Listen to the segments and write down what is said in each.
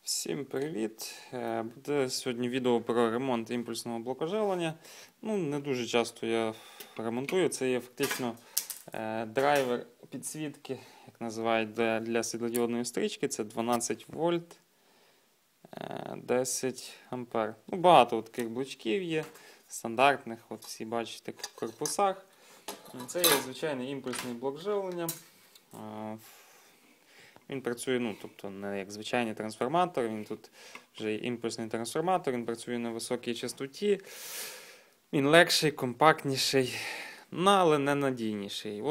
Всім привіт! Буде сьогодні відео про ремонт імпульсного блокоживлення. Не дуже часто я ремонтую. Це є фактично драйвер підсвітки, як називають, для світлодіодної стрічки. Це 12 вольт, 10 ампер. Багато таких блочків є, стандартних, всі бачите в корпусах. Це є звичайний імпульсний блок живлення. Він працює, тобто не як звичайний трансформатор, він тут вже імпульсний трансформатор, він працює на високій частоті, він легший, компактніший, але не надійніший.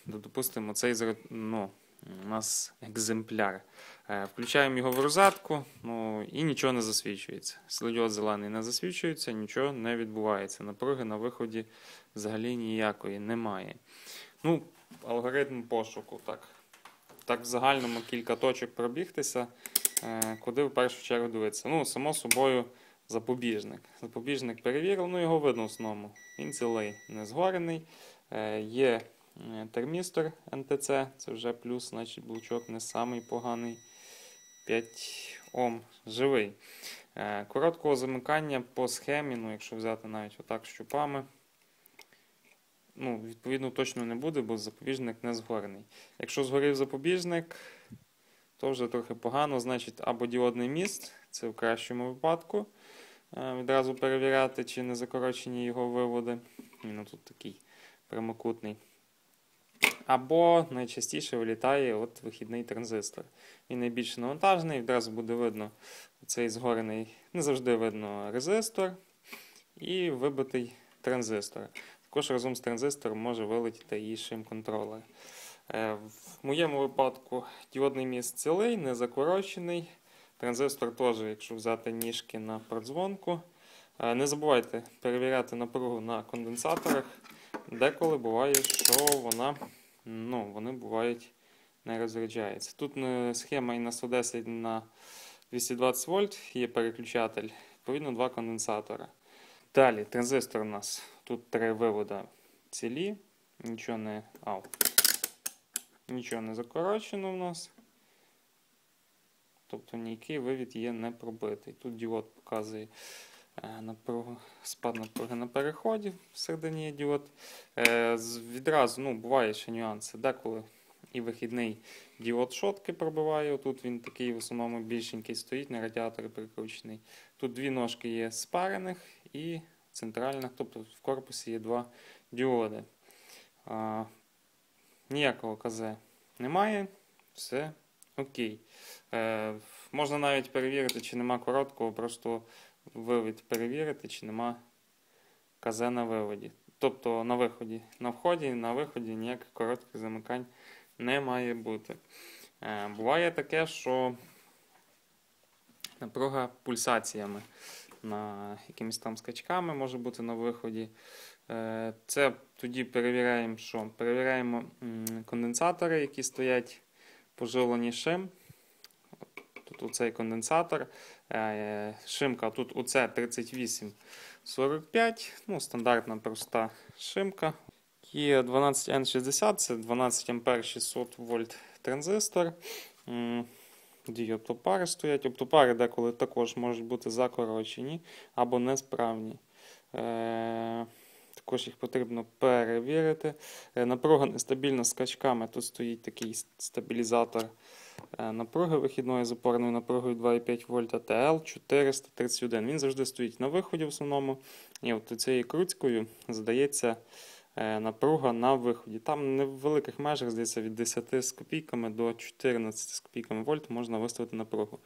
Допустимо, цей у нас екземпляр. Включаємо його в розетку, і нічого не засвічується. Світлодіод зелений не засвічується, нічого не відбувається. Напруги на виході взагалі ніякої немає. Алгоритм пошуку, так в загальному кілька точок пробігтися, куди в першу чергу дивитися. Само собою, запобіжник. Запобіжник перевірив, його видно в основному. Він цілий, не згорений. Є термістор НТЦ, це вже плюс, значить блочок не самий поганий. 5 Ом живий. Короткого замикання по схемі, якщо взяти навіть отак щупами, відповідно, точно не буде, бо запобіжник не згорений. Якщо згорів запобіжник, то вже трохи погано, значить або діодний міст, це в кращому випадку, відразу перевіряти, чи не закорочені його виводи. Він тут такий прямокутний. Або найчастіше вилітає вихідний транзистор. Він найбільш навантажений, відразу буде видно цей згорений, не завжди видно резистор і вибитий транзистор. Також разом з транзистором може вилетіти і шим-контролер. В моєму випадку діодний міст цілий, не закорочений. Транзистор теж, якщо взяти ніжки на продзвонку. Не забувайте перевіряти напругу на конденсаторах. Деколи буває, що вони бувають не розряджаються. Тут схема і на 110, і на 220 вольт є переключатель. Відповідно, 2 конденсатора. Далі, транзистор у нас. Тут 3 виводи цілі, нічого не закорочено в нас. Тобто ніякий вивід є не пробитий. Тут діод показує спад напруги на переході, всередині є діод. Відразу, буває ще нюанси. Деколи і вихідний діод шотки пробиває. Тут він такий в основному більшенький стоїть, на радіатор прикручений. Тут 2 ножки є спарених і центральних, тобто в корпусі є 2 діоди. Ніякого КЗ немає, все окей. Можна навіть перевірити, чи нема короткого, просто вивід перевірити, чи нема КЗ на виводі. Тобто на виході. На вході, на виході ніяких коротких замикань не має бути. Буває таке, що напруга пульсаціями, якимись там скачками може бути на виході. Це тоді перевіряємо, що? Перевіряємо конденсатори, які стоять поживлені шим. Тут оцей конденсатор. Шимка тут УЦ3845, стандартна проста шимка. Є 12N60, це 12 А 600 вольт транзистор. Дві оптопари стоять. Оптопари деколи також можуть бути закорочені або несправні. Також їх потрібно перевірити. Напруга нестабільна з скачками. Тут стоїть такий стабілізатор напруги вихідної з опорною напругою 2,5 вольта TL431. Він завжди стоїть на виході в основному. І цією круцькою задається напруга на виході. Там не в великих межах, здається, від 10 з копійками до 14 з копійками вольт можна виставити напругу.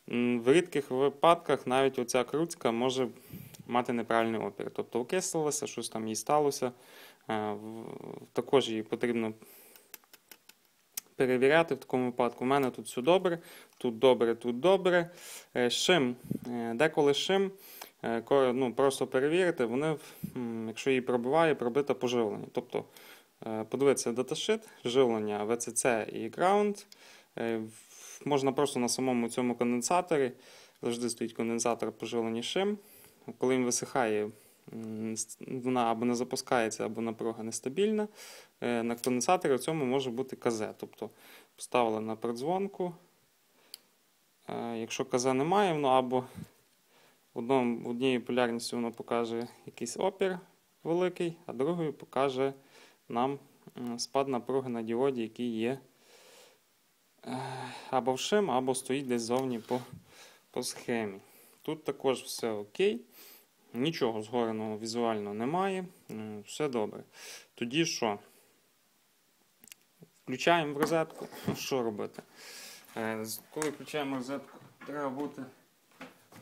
В рідких випадках навіть оця круцька може мати неправильний опір. Тобто окислилося, щось там їй сталося. Також її потрібно перевіряти в такому випадку. У мене тут все добре, тут добре, тут добре. Шим. Деколи шим просто перевірити, якщо її пробиває, пробите по живленню. Тобто подивитися даташит, живлення VCC і ground. Можна просто на самому цьому конденсаторі, завжди стоїть конденсатор по живленні шим. Коли він висихає, вона або не запускається, або напруга нестабільна. На конденсаторі в цьому може бути КЗ. Тобто поставили на продзвонку, Якщо КЗ немає, воно або в одній полярності воно покаже якийсь опір великий, а другою покаже нам спад напруги на діоді, який є або в шим, або стоїть десь зовні по схемі. Тут також все окей. Нічого згореного візуально немає. Все добре. Тоді що? Включаємо в розетку. Що робити? Коли включаємо розетку,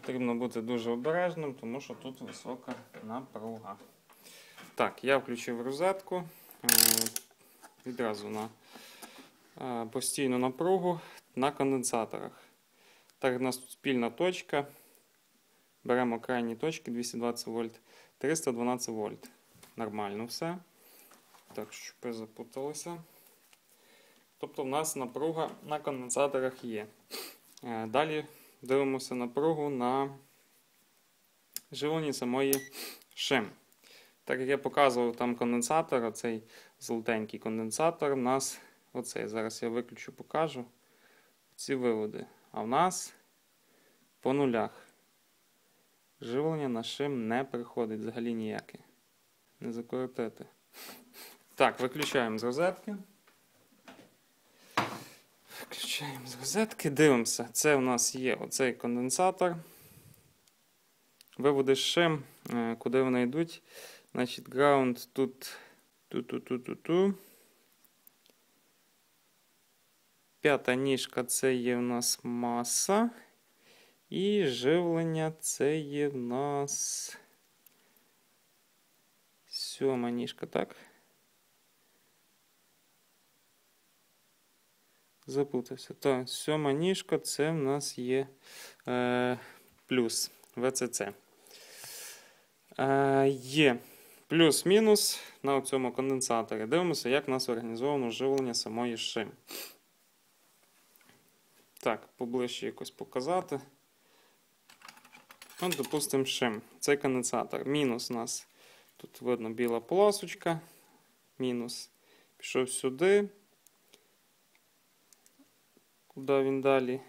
потрібно бути дуже обережним, тому що тут висока напруга. Так, я включив розетку. Відразу на постійну напругу на конденсаторах. Так як у нас тут спільна точка, беремо крайні точки 220 вольт, 312 вольт. Нормально все. Так, щоб ви запуталися. Тобто в нас напруга на конденсаторах є. Далі дивимося напругу на живленні самої шим. Так як я показував там конденсатор, оцей золотенький конденсатор, у нас оцей, зараз я виключу, покажу ці виводи. А в нас по нулях. Живлення на шим не приходить взагалі ніяке. Не закоротити. Так, виключаємо з розетки. Включаємо з розетки, дивимося. Це у нас є оцей конденсатор. Виводи з шим, куди вони йдуть. Значить, ground тут. П'ята ніжка це є в нас маса. І живлення це є в нас сьома ніжка, так? Запутався. Так, сьома ніжка це в нас є плюс ВЦЦ. Є плюс-мінус на цьому конденсаторі. Дивимося, як у нас організовано живлення самої шим. Так, поближче якось показати. От, допустимо, шим. Цей конденсатор. Мінус у нас. Тут видно біла полосочка. Мінус. Пішов сюди. Куди він далі?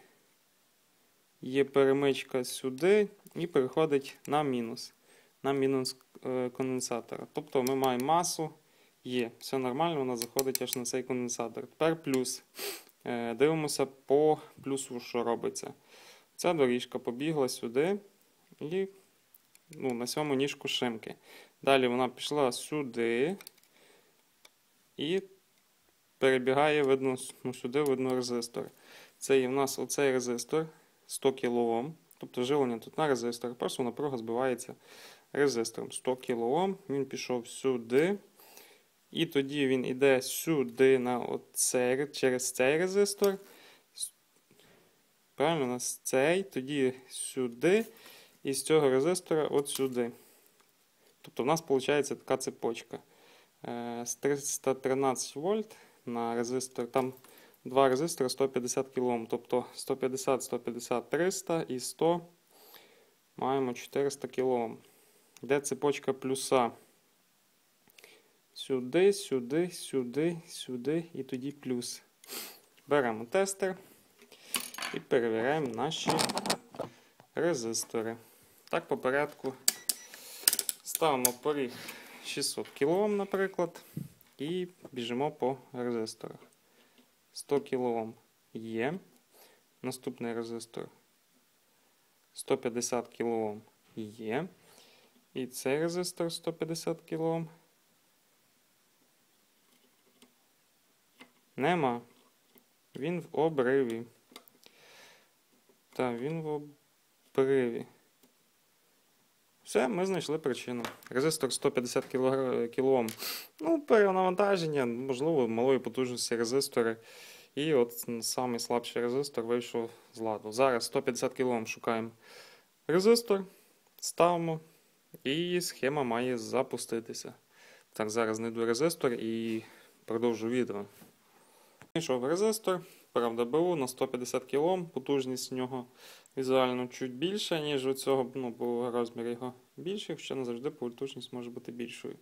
Є перемичка сюди і переходить на мінус. На мінус конденсатора. Тобто ми маємо масу. Є. Все нормально, вона заходить аж на цей конденсатор. Тепер плюс. Дивимося по плюсу, що робиться. Ця доріжка побігла сюди і на сьому ніжку шимки. Далі вона пішла сюди і перебігає, видно, сюди видно резистор. Це є в нас оцей резистор 100 кОм. Тобто живлення тут на резистор. Просто напруга збивається резистором 100 кОм. Він пішов сюди. І тоді він йде сюди через цей резистор. Правильно, у нас цей, тоді сюди. І з цього резистора от сюди. Тобто в нас виходить така цепочка. З 313 вольт на резистор. Там два резистора 150 кОм. Тобто 150, 150, 300 і 100 маємо 400 кОм. Де цепочка плюса? Сюди, сюди, сюди, сюди і тоді плюс. Беремо тестер і перевіряємо наші резистори. Так, по порядку ставимо поріг 600 кОм, наприклад, і біжимо по резисторах. 100 кОм є. Наступний резистор 150 кОм є. І цей резистор 150 кОм нема. Він в обриві. Так, він в обриві. Все, ми знайшли причину. Резистор 150 кОм. Перенавантаження, можливо, малої потужності резистори. І от самий слабший резистор вийшов з ладу. Зараз 150 кОм шукаємо резистор, ставимо, і схема має запуститися. Так, зараз знайду резистор і продовжу відео. Знайшов резистор, правда БУ на 150 кОм, потужність в нього візуально чуть більша, ніж у цього, бо розмір його більший, хоча не завжди потужність може бути більшою.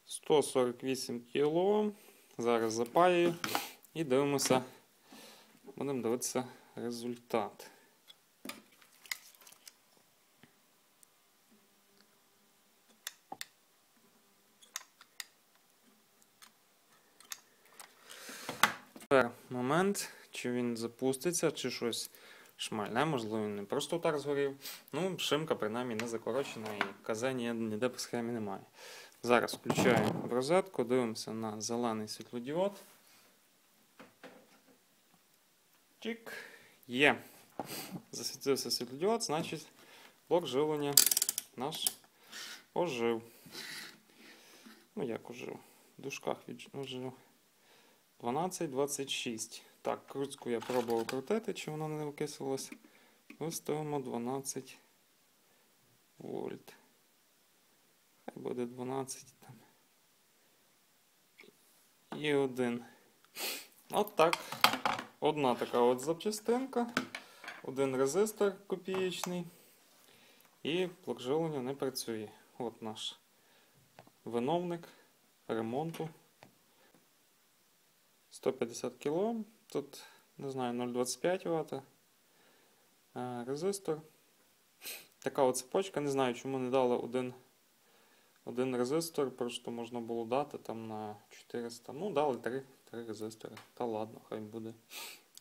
148 кОм, зараз запаюю і дивимося, будемо дивитися результат. Тепер момент, чи він запуститься, чи щось шмальне, можливо, він не просто так згорів. Ну, шимка, принаймні, не закорочена і КЗ ніде по схемі немає. Зараз включаємо в розетку, дивимося на зелений світлодіод. Чик. Є. Засвітився світлодіод, значить блок живлення наш ожив. Ну як ожив? В дужках ожив. 12,26. Так, крутку я пробував крутити, чи воно не окислилось. Виставимо 12 вольт. Хай буде 12 там. І 1. От так. Одна така от запчастинка. Один резистор копієчний. І блок живлення не працює. От наш виновник ремонту. 150 кг. Тут, не знаю, 0,25 Вт. Резистор. Така от цепочка. Не знаю, чому не дали один резистор. Просто можна було дати там на 400. Ну, дали 3 резистори. Та ладно, хай буде.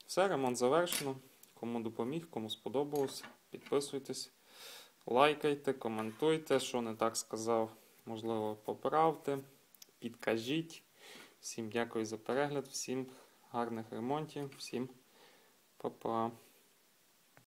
Все, ремонт завершено. Кому допоміг, кому сподобалось, підписуйтесь, лайкайте, коментуйте, що не так сказав, можливо, поправте, підкажіть. Всім дякую за перегляд, всім гарних ремонтів, всім па-па.